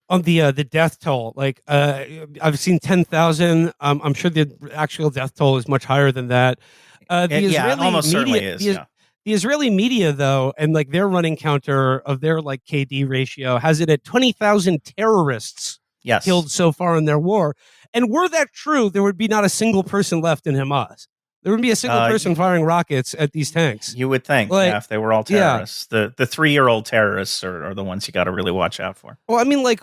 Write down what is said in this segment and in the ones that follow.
on the death toll. Like I've seen 10,000. I'm sure the actual death toll is much higher than that. The Yeah, it Israeli almost media, certainly is. Yeah. the Israeli media though, and like their running counter of their like KD ratio has it at 20,000 terrorists Yes. killed so far in their war. And were that true, there would be not a single person left in Hamas. There wouldn't be a single person firing rockets at these tanks. You would think, Like, yeah, if they were all yeah. terrorists. The 3-year-old terrorists are the ones you got to really watch out for. Well, I mean, like,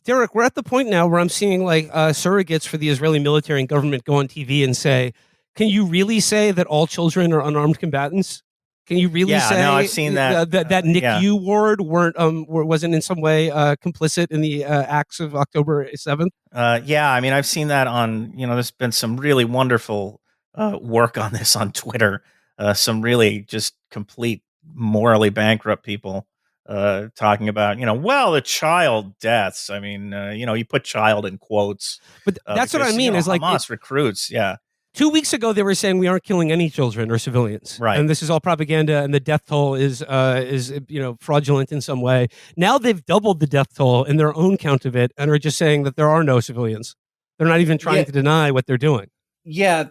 Derek, we're at the point now where I'm seeing like surrogates for the Israeli military and government go on TV and say, "Can you really say that all children are unarmed combatants? Can you really Yeah, no, I've say seen that. that Yeah. NICU ward wasn't in some way complicit in the acts of October 7th?" Yeah, I mean, I've seen that on, there's been some really wonderful work on this on Twitter. Some really just complete morally bankrupt people talking about, well, the child deaths. I mean, you put child in quotes But that's what I because, mean. Is like Hamas recruits. Yeah. 2 weeks ago, they were saying we aren't killing any children or civilians, Right. and this is all propaganda, and the death toll is fraudulent in some way. Now they've doubled the death toll in their own count of it, and are just saying that there are no civilians. They're not even trying to deny what they're doing. Yeah,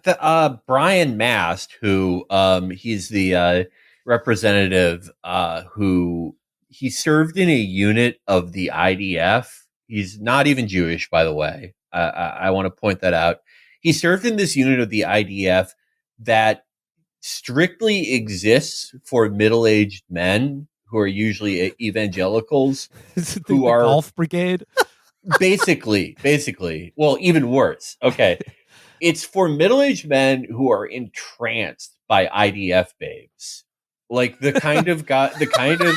Brian Mast, who he's the representative who he served in a unit of the IDF. He's not even Jewish, by the way. I want to point that out. He served in this unit of the IDF that strictly exists for middle-aged men who are usually evangelicals, who are golf brigade. Basically, well, even worse. Okay. It's for middle-aged men who are entranced by IDF babes. Like the kind of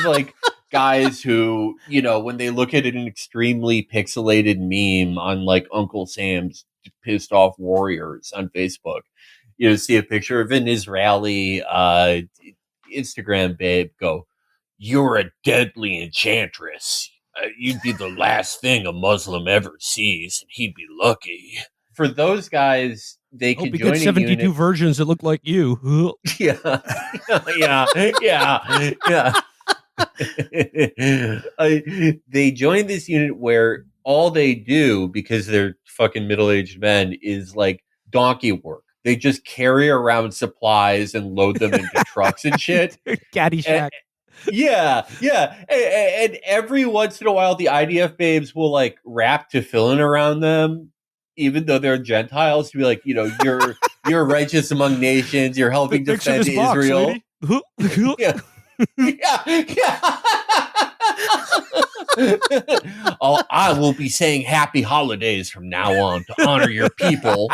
like guys who, when they look at an extremely pixelated meme on like Uncle Sam's Pissed Off Warriors on Facebook, see a picture of an Israeli Instagram babe go, "You're a deadly enchantress. You'd be the last thing a Muslim ever sees, and he'd be lucky." For those guys, they can join 72 unit. versions that look like you. Yeah. They join this unit where all they do, because they're fucking middle-aged men, is like donkey work. They just carry around supplies and load them into trucks and shit. Caddyshack. Yeah. And every once in a while, the IDF babes will like wrap tefillin around them, even though they're Gentiles, to be like, you're righteous among nations. You're helping defend Israel. Yeah. Oh, I will be saying happy holidays from now on to honor your people.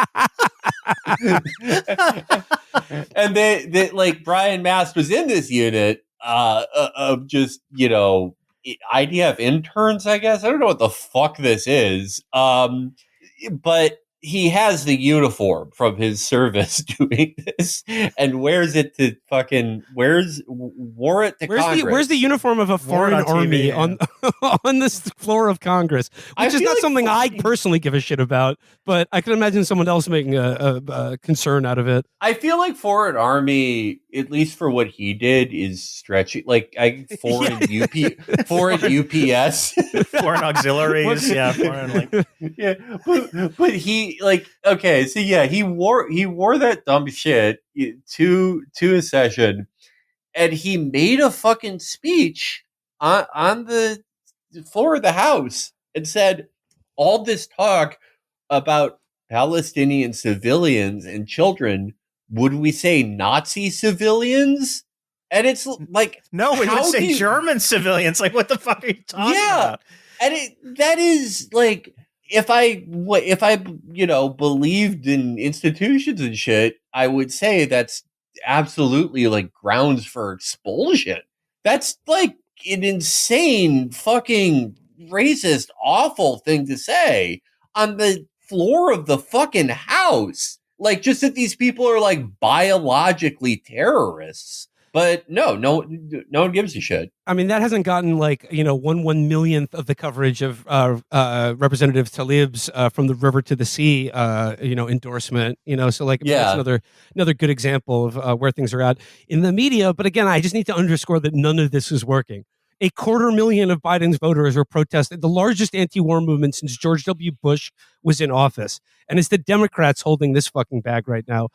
And they like Brian Mast was in this unit of just, IDF interns, I guess. I don't know what the fuck this is. But he has the uniform from his service doing this and wears it to fucking wore it to Congress. Where's the uniform of a foreign army on on this floor of Congress? Which is not like something I personally give a shit about, but I can imagine someone else making a concern out of it. I feel like foreign army, at least for what he did, is stretchy. Like foreign UPS, foreign auxiliaries, but he he wore that dumb shit to a session, and he made a fucking speech on the floor of the House and said all this talk about Palestinian civilians and children. Would we say Nazi civilians? And it's like, no, we would say German civilians. Like, what the fuck are you talking about? And that is like, if I believed in institutions and shit, I would say that's absolutely like grounds for expulsion. That's like an insane fucking racist, awful thing to say on the floor of the fucking House. Like, just that these people are like biologically terrorists. But no one gives a shit. I mean, that hasn't gotten like, 1/1 millionth of the coverage of Representative Tlaib's from the river to the sea, endorsement. So like, that's another good example of where things are at in the media. But again, I just need to underscore that none of this is working. A 250,000 of Biden's voters are protesting, the largest anti-war movement since George W. Bush was in office. And it's the Democrats holding this fucking bag right now.